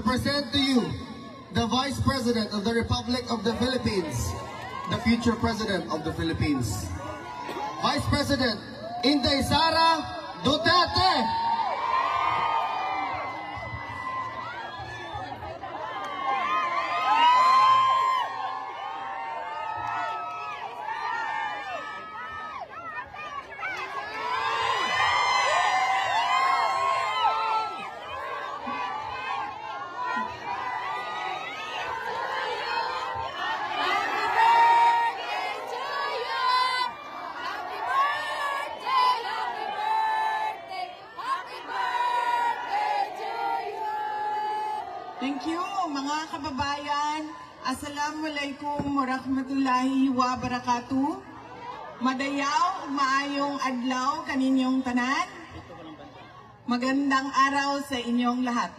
present to you the Vice President of the Republic of the Philippines, the future President of the Philippines. Vice President Inday Sara Duterte. Thank you, mga kababayan. Assalamualaikum warahmatullahi wabarakatuh. Madayaw, maayong adlaw kaninyong tanan. Magandang araw sa inyong lahat.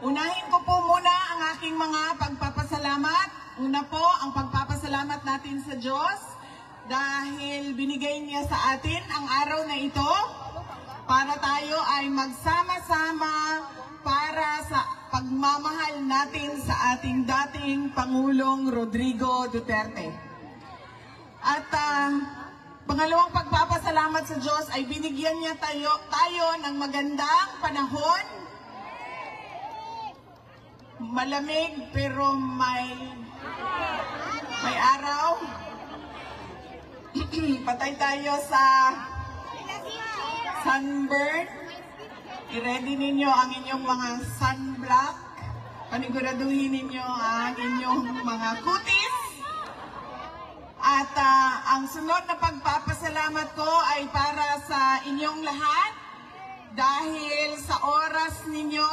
Unahin ko po muna ang aking mga pagpapasalamat. Una po, ang pagpapasalamat natin sa Diyos dahil binigay niya sa atin ang araw na ito para tayo ay magsama-sama para sa pagmamahal natin sa ating dating Pangulong Rodrigo Duterte. At pangalawang pagpapasalamat sa Diyos ay binigyan niya tayo ng magandang panahon. Malamig pero may araw. Patay tayo sa sunburn. I-ready ninyo ang inyong mga sunblock. Paniguraduhin ninyo ang inyong mga kutis. At ang sunod na pagpapasalamat ko ay para sa inyong lahat. Dahil sa oras ninyo,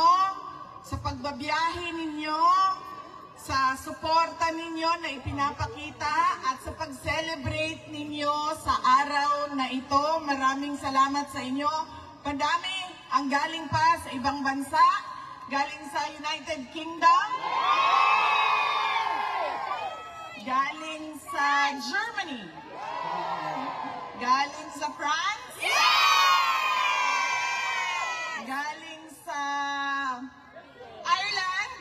sa pagbabiyahe ninyo, sa suporta ninyo na ipinapakita at sa pag-celebrate ninyo sa araw na ito. Maraming salamat sa inyo. Madami ang galing pa sa ibang bansa, galing sa United Kingdom, galing sa Germany, galing sa France, galing sa Ireland,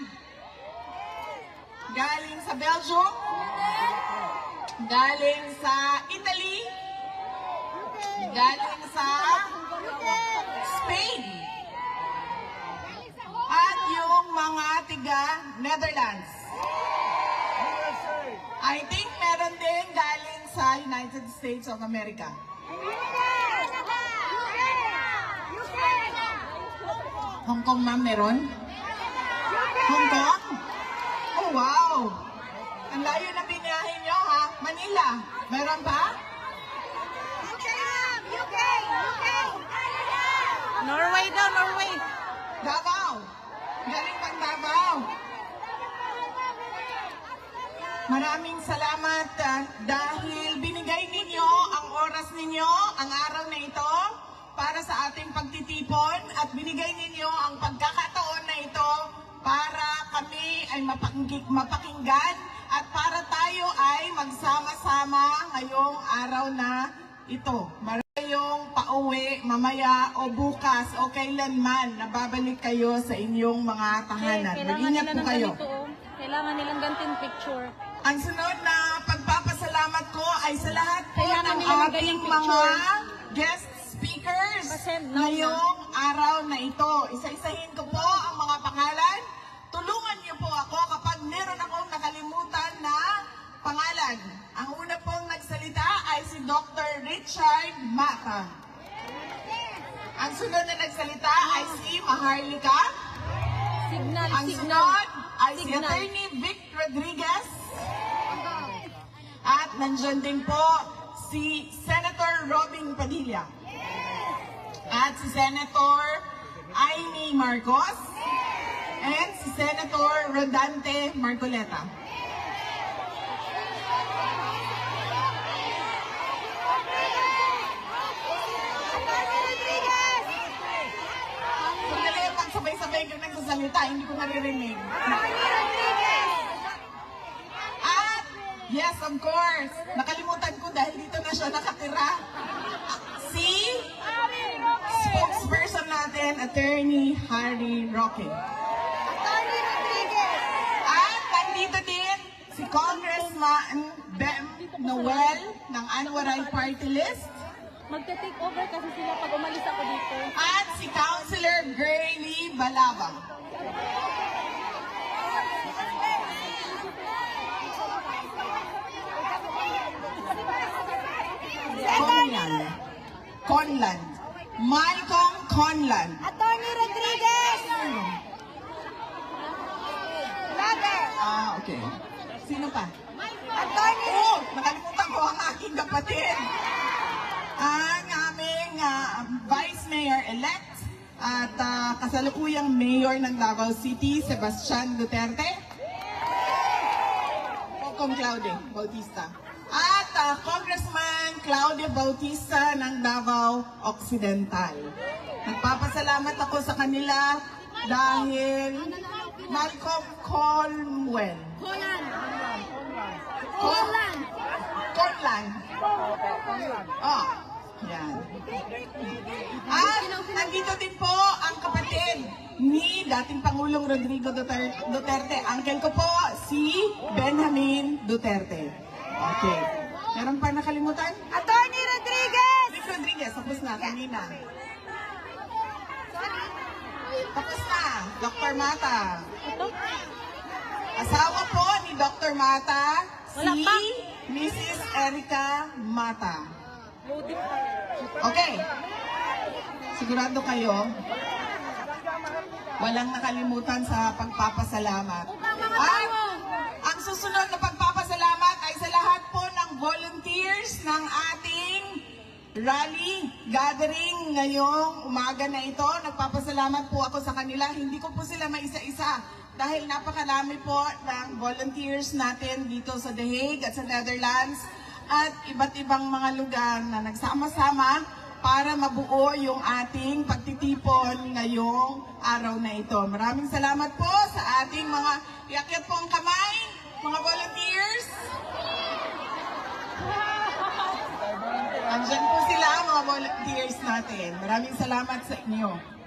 galing sa Belgium, galing sa Italy, galing sa Spain, at yung mga tiga Netherlands. I think meron din galing sa United States of America. Hong Kong, ma'am, meron? Hong Kong? Oh, wow! Ang layo na biniyahin nyo, ha? Manila, meron pa? Norway daw, Norway. Davao. Galing pang Davao. Maraming salamat dahil binigay ninyo ang oras ninyo, ang araw na ito, para sa ating pagtitipon at binigay ninyo ang pagkakataon na ito para kami ay mapakinggan at para tayo ay magsama-sama ngayong araw na ito. Yung pauwi mamaya o bukas o kailanman nababalik kayo sa inyong mga tahanan. Mag-ingat po kayo. Kailangan nilang ganting picture. Ang sunod na pagpapasalamat ko ay sa lahat po Kailangan ng nilang ating ganting mga picture. guest speakers Basen, no, ngayong araw na ito. Isa-isahin ko po ang mga pangalan. Tulungan niyo po ako kapag meron akong nakalimutan na pangalan. Ang una pong nagsalita ay si Dr. Richard Mata. Ang sunod na nagsalita ay si Maharlika. Signal, Ang signal. sunod ay si Signal. Attorney Vic Rodriguez. At nandyan din po si Senator Robin Padilla. At si Senator Amy Marcos. And si Senator Rodante Marcoleta. Sandali, pagsabay-sabay ka nagsasalita, hindi ko naririnig. At, yes, of course, nakalimutan ko dahil dito na siya nakatira. Si spokesperson natin, Attorney Harry Roque. nandito din si Congressman Bem Noel ng Anwaray Party List Magta-take over kasi sila pag umalis ako dito. at si Councilor Graylee Balabang. Conlan. Malcolm Conlan. Attorney Rodriguez! Okay. Sino pa? Attorney! Oh, nakalimutan ko ang aking kapatid. Ang aming Vice Mayor-elect at kasalukuyang Mayor ng Davao City, Sebastian Duterte. Kong Claudia Bautista. At Congressman Claudia Bautista ng Davao Occidental. Nagpapasalamat ako sa kanila dahil Malcolm Conlan. Conlan. Oh, yan. At nandito din po ang kapatid ni dating Pangulong Rodrigo Duterte. Uncle ko po, si Benjamin Duterte. Okay. Meron pa nakalimutan? Attorney Rodriguez! Rick Rodriguez, tapos na kanina. Tapos na, Dr. Mata. Asawa po ni Dr. Mata, Wala si pa. Mrs. Erica Mata. Okay. Sigurado kayo, walang nakalimutan sa pagpapasalamat. At ang susunod na pagpapasalamat ay sa lahat po ng volunteers ng ating rally gathering ngayong umaga na ito. Nagpapasalamat po ako sa kanila. Hindi ko po sila maisa-isa dahil napakarami po ng volunteers natin dito sa The Hague at sa Netherlands at iba't ibang mga lugar na nagsama-sama para mabuo yung ating pagtitipon ngayong araw na ito. Maraming salamat po sa ating mga iakyat po ang kamay, mga volunteers. Andyan po sila, mga volunteers natin. Maraming salamat sa inyo.